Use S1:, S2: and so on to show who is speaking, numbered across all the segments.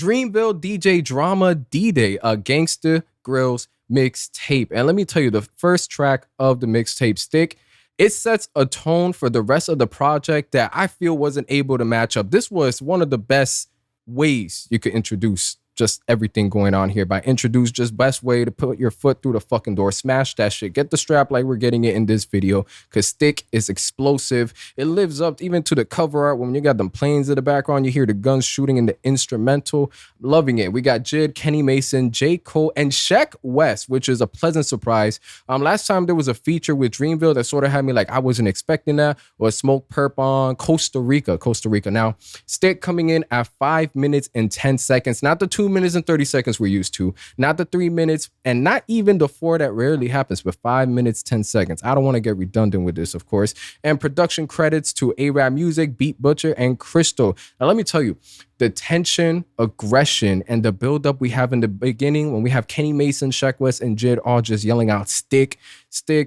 S1: Dreamville DJ Drama D-Day, a Gangsta Grills mixtape. And let me tell you, the first track of the mixtape, Stick, it sets a tone for the rest of the project that I feel wasn't able to match up. This was one of the best ways you could introduce just everything going on here. By introduce, just best way to put your foot through the fucking door, smash that shit, get the strap like we're getting it in this video, because Stick is explosive. It lives up even to the cover art. When you got them planes in the background, you hear the guns shooting in the instrumental. Loving it. We got J.I.D, Kenny Mason, J. Cole, and Sheck West, which is a pleasant surprise. Last time there was a feature with Dreamville that sort of had me like I wasn't expecting that, or Smoke Perp on Costa Rica. Now, Stick coming in at 5 minutes and 10 seconds, not the 2 minutes and 30 seconds we're used to, not the 3 minutes, and not even the 4 that rarely happens, but 5 minutes, 10 seconds. I don't want to get redundant with this, of course. And production credits to A-Rap Music, Beat Butcher, and Crystal. Now, let me tell you, the tension, aggression, and the buildup we have in the beginning when we have Kenny Mason, Sheck West, and J.I.D all just yelling out stick,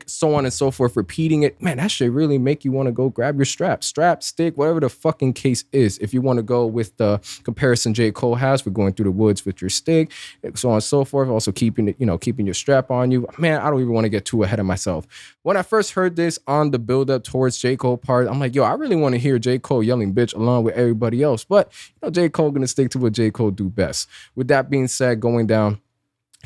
S1: so on and so forth, repeating it. Man, that should really make you want to go grab your strap, stick, whatever the fucking case is. If you want to go with the comparison J. Cole has, we're going through the woods with your stick, so on and so forth. Also keeping it, keeping your strap on you. Man, I don't even want to get too ahead of myself. When I first heard this on the buildup towards J. Cole part, I'm like, yo, I really want to hear J. Cole yelling bitch along with everybody else. But J. Cole gonna stick to what J. Cole do best. With that being said, going down,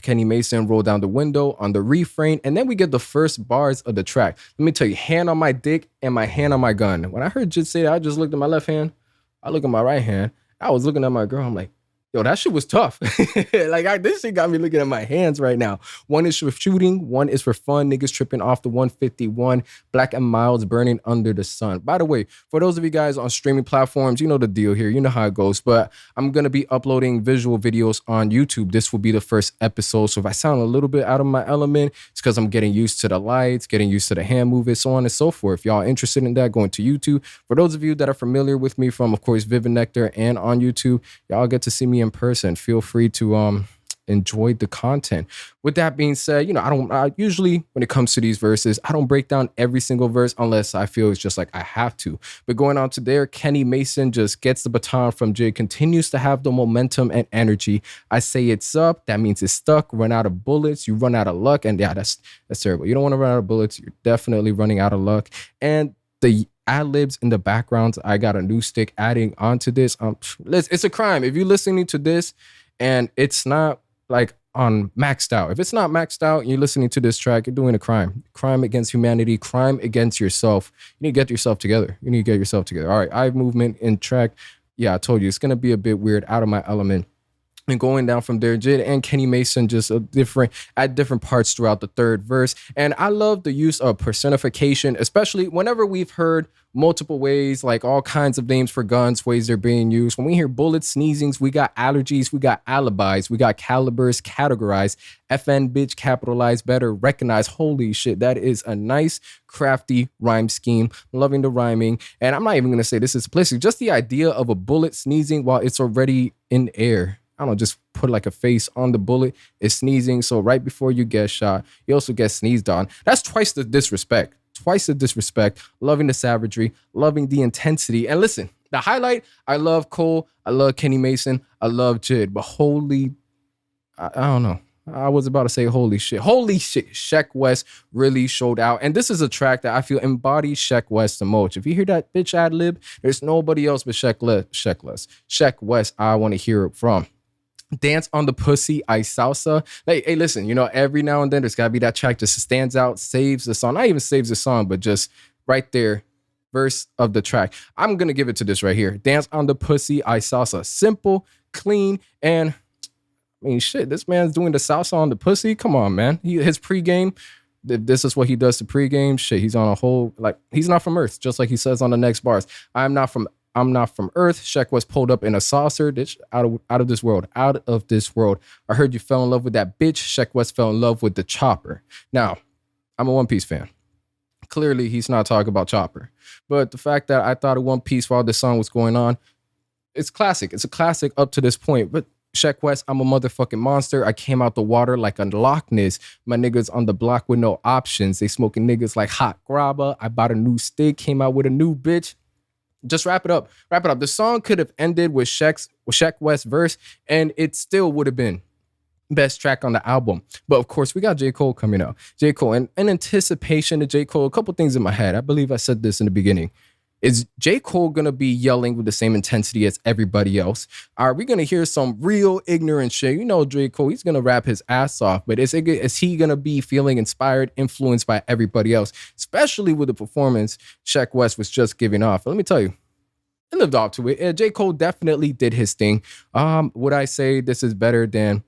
S1: Kenny Mason roll down the window on the refrain, and then we get the first bars of the track. Let me tell you, hand on my dick and my hand on my gun. When I heard J say that, I just looked at my left hand, I look at my right hand, I was looking at my girl, I'm like, yo, that shit was tough. This shit got me looking at my hands right now. One is for shooting, one is for fun. Niggas tripping off the 151, Black and Miles burning under the sun. By the way, for those of you guys on streaming platforms, you know the deal here. You know how it goes. But I'm going to be uploading visual videos on YouTube. This will be the first episode. So if I sound a little bit out of my element, it's because I'm getting used to the lights, getting used to the hand movements, so on and so forth. If y'all interested in that, going to YouTube. For those of you that are familiar with me from, of course, Vivid Nectar and on YouTube, y'all get to see me in person. Feel free to enjoy the content. With that being said, I usually, when it comes to these verses, I don't break down every single verse unless I feel it's just like I have to. But going on to there, Kenny Mason just gets the baton from Jay, continues to have the momentum and energy. I say it's up, that means it's stuck. Run out of bullets, you run out of luck, and yeah, that's terrible. You don't want to run out of bullets, you're definitely running out of luck. And the ad-libs in the background, I got a new stick adding onto this. It's a crime if you're listening to this and it's not like on maxed out. If it's not maxed out and you're listening to this track, you're doing a crime against humanity, crime against yourself. You need to get yourself together. All right, eye movement in track. Yeah, I told you it's gonna be a bit weird, out of my element. And going down from there, J.I.D and Kenny Mason just at different parts throughout the third verse. And I love the use of personification, especially whenever we've heard multiple ways, like all kinds of names for guns, ways they're being used. When we hear bullets, sneezings, we got allergies, we got alibis, we got calibers, categorized, FN, bitch, capitalized, better, recognized. Holy shit, that is a nice, crafty rhyme scheme. I'm loving the rhyming. And I'm not even going to say this is simplistic. Just the idea of a bullet sneezing while it's already in air. I don't know, just put like a face on the bullet. It's sneezing. So right before you get shot, you also get sneezed on. That's twice the disrespect. Loving the savagery, loving the intensity. And listen, the highlight, I love Cole. I love Kenny Mason. I love J.I.D. But I don't know. I was about to say holy shit. Sheck West really showed out. And this is a track that I feel embodies Sheck West the most. If you hear that bitch ad lib, there's nobody else but Sheck West I want to hear it from. Dance on the Pussy, I Salsa. Hey, listen, every now and then there's got to be that track just stands out, saves the song. Not even saves the song, but just right there, verse of the track. I'm going to give it to this right here. Dance on the Pussy, I Salsa. Simple, clean, and shit, this man's doing the salsa on the pussy. Come on, man. His pregame, this is what he does to pregame. Shit, he's on a whole, he's not from Earth, just like he says on the next bars. I'm not from Earth. Sheck was pulled up in a saucer. Ditch out of this world. I heard you fell in love with that bitch. Sheck West fell in love with the chopper. Now, I'm a One Piece fan. Clearly, he's not talking about Chopper. But the fact that I thought of One Piece while this song was going on, it's classic. It's a classic up to this point. But Sheck West, I'm a motherfucking monster. I came out the water like a Loch Ness. My niggas on the block with no options. They smoking niggas like hot grabba. I bought a new stick, came out with a new bitch. Just wrap it up. Wrap it up. The song could have ended with Sheck West verse, and it still would have been best track on the album. But of course, we got J. Cole coming out. J. Cole, and in anticipation of J. Cole, a couple things in my head. I believe I said this in the beginning. Is J. Cole gonna be yelling with the same intensity as everybody else? Are we gonna hear some real ignorant shit? You know, J. Cole, he's gonna rap his ass off, but is he gonna be feeling inspired, influenced by everybody else, especially with the performance Sheck West was just giving off? Let me tell you, I lived up to it. J. Cole definitely did his thing. Would I say this is better than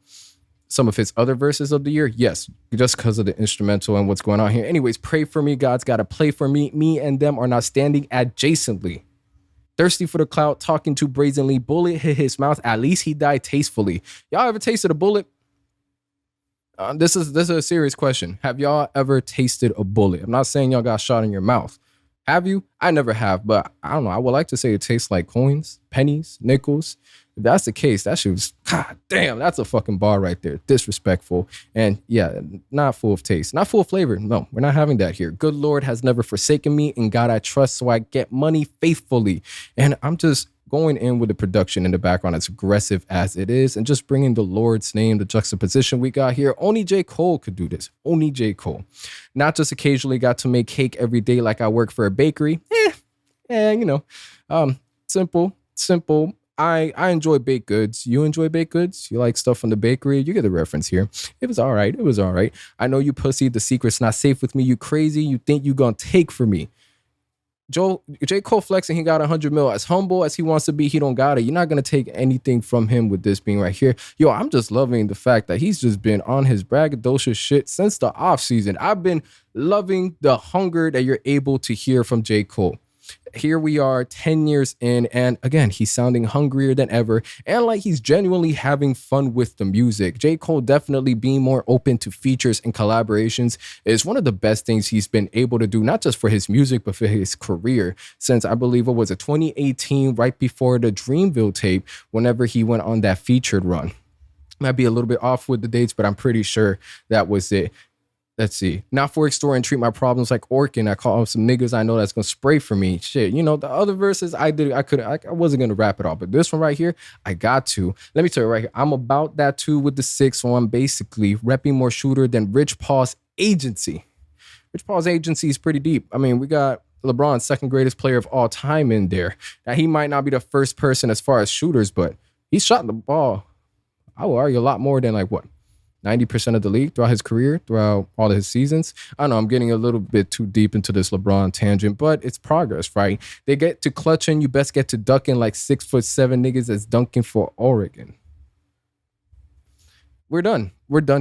S1: some of his other verses of the year? Yes, just because of the instrumental and what's going on here. Anyways, pray for me. God's got to play for me. Me and them are not standing adjacently. Thirsty for the clout, talking too brazenly. Bullet hit his mouth. At least he died tastefully. Y'all ever tasted a bullet? This is a serious question. Have y'all ever tasted a bullet? I'm not saying y'all got shot in your mouth. Have you? I never have, but I don't know. I would like to say it tastes like coins, pennies, nickels. If that's the case, that shit was, god damn, that's a fucking bar right there. Disrespectful. And yeah, not full of taste, not full of flavor. No, we're not having that here. Good Lord has never forsaken me. In God I trust, so I get money faithfully. And I'm just going in with the production in the background, as aggressive as it is, and just bringing the Lord's name, the juxtaposition we got here. Only J. Cole could do this. Only J. Cole. Not just occasionally got to make cake every day like I work for a bakery. Simple. I enjoy baked goods. You enjoy baked goods? You like stuff from the bakery? You get the reference here. It was all right. I know you pussy. The secret's not safe with me. You crazy. You think you gonna take for me. J. Cole flexing, he got 100 mil. As humble as he wants to be, he don't got it. You're not going to take anything from him with this being right here. Yo, I'm just loving the fact that he's just been on his braggadocious shit since the off season. I've been loving the hunger that you're able to hear from J. Cole. Here we are 10 years in, and again, he's sounding hungrier than ever, and like he's genuinely having fun with the music. J. Cole definitely being more open to features and collaborations is one of the best things he's been able to do, not just for his music, but for his career, since I believe it was 2018, right before the Dreamville tape, whenever he went on that featured run. Might be a little bit off with the dates, but I'm pretty sure that was it. Let's see. Not for store and treat my problems like Orkin. I call some niggas I know that's gonna spray for me. Shit, you know, the other verses I wasn't gonna rap it all, but this one right here, I got to. Let me tell you right here, I'm about that too with the 6, so I'm basically repping more shooter than Rich Paul's agency. Rich Paul's agency is pretty deep. I mean, we got LeBron's second greatest player of all time in there. Now, he might not be the first person as far as shooters, but he's shot the ball, I will argue, a lot more than 90% of the league throughout his career, throughout all of his seasons. I know I'm getting a little bit too deep into this LeBron tangent, but it's progress, right? They get to clutching, you best get to ducking like 6'7" niggas that's dunking for Oregon. We're done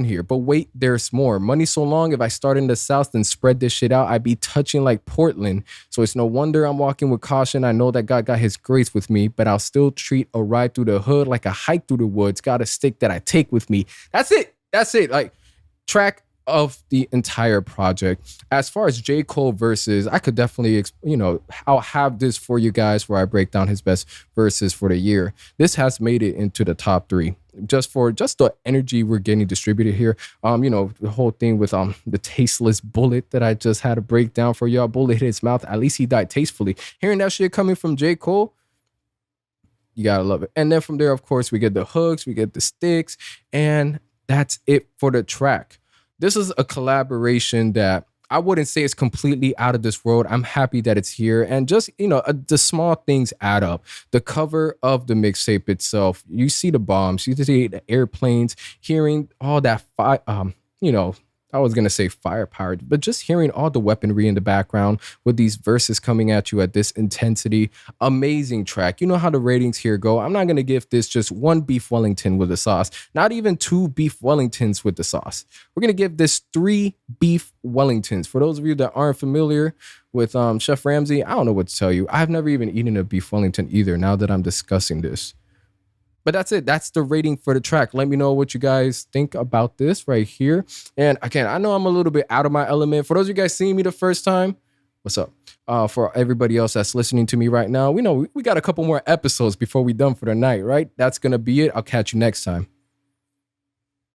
S1: here. But wait, there's more. Money so long, if I start in the South and spread this shit out, I'd be touching like Portland. So it's no wonder I'm walking with caution. I know that God got his grace with me, but I'll still treat a ride through the hood like a hike through the woods. Got a stick that I take with me. That's it. Like, track of the entire project. As far as J. Cole verses, I could definitely, I'll have this for you guys where I break down his best verses for the year. This has made it into the top 3. Just the energy we're getting distributed here. The whole thing with the tasteless bullet that I just had to break down for y'all. Bullet hit his mouth. At least he died tastefully. Hearing that shit coming from J. Cole, you gotta love it. And then from there, of course, we get the hooks, we get the sticks, and that's it for the track. This is a collaboration that I wouldn't say is completely out of this world. I'm happy that it's here. And just, the small things add up. The cover of the mixtape itself, you see the bombs, you see the airplanes, hearing all that I was going to say firepower, but just hearing all the weaponry in the background with these verses coming at you at this intensity. Amazing track. You know how the ratings here go. I'm not going to give this just 1 beef Wellington with the sauce, not even 2 beef Wellingtons with the sauce. We're going to give this 3 beef Wellingtons. For those of you that aren't familiar with Chef Ramsay, I don't know what to tell you. I've never even eaten a beef Wellington either, now that I'm discussing this. But that's it. That's the rating for the track. Let me know what you guys think about this right here. And again, I know I'm a little bit out of my element. For those of you guys seeing me the first time, what's up? For everybody else that's listening to me right now, we know we got a couple more episodes before we done for the night, right? That's going to be it. I'll catch you next time.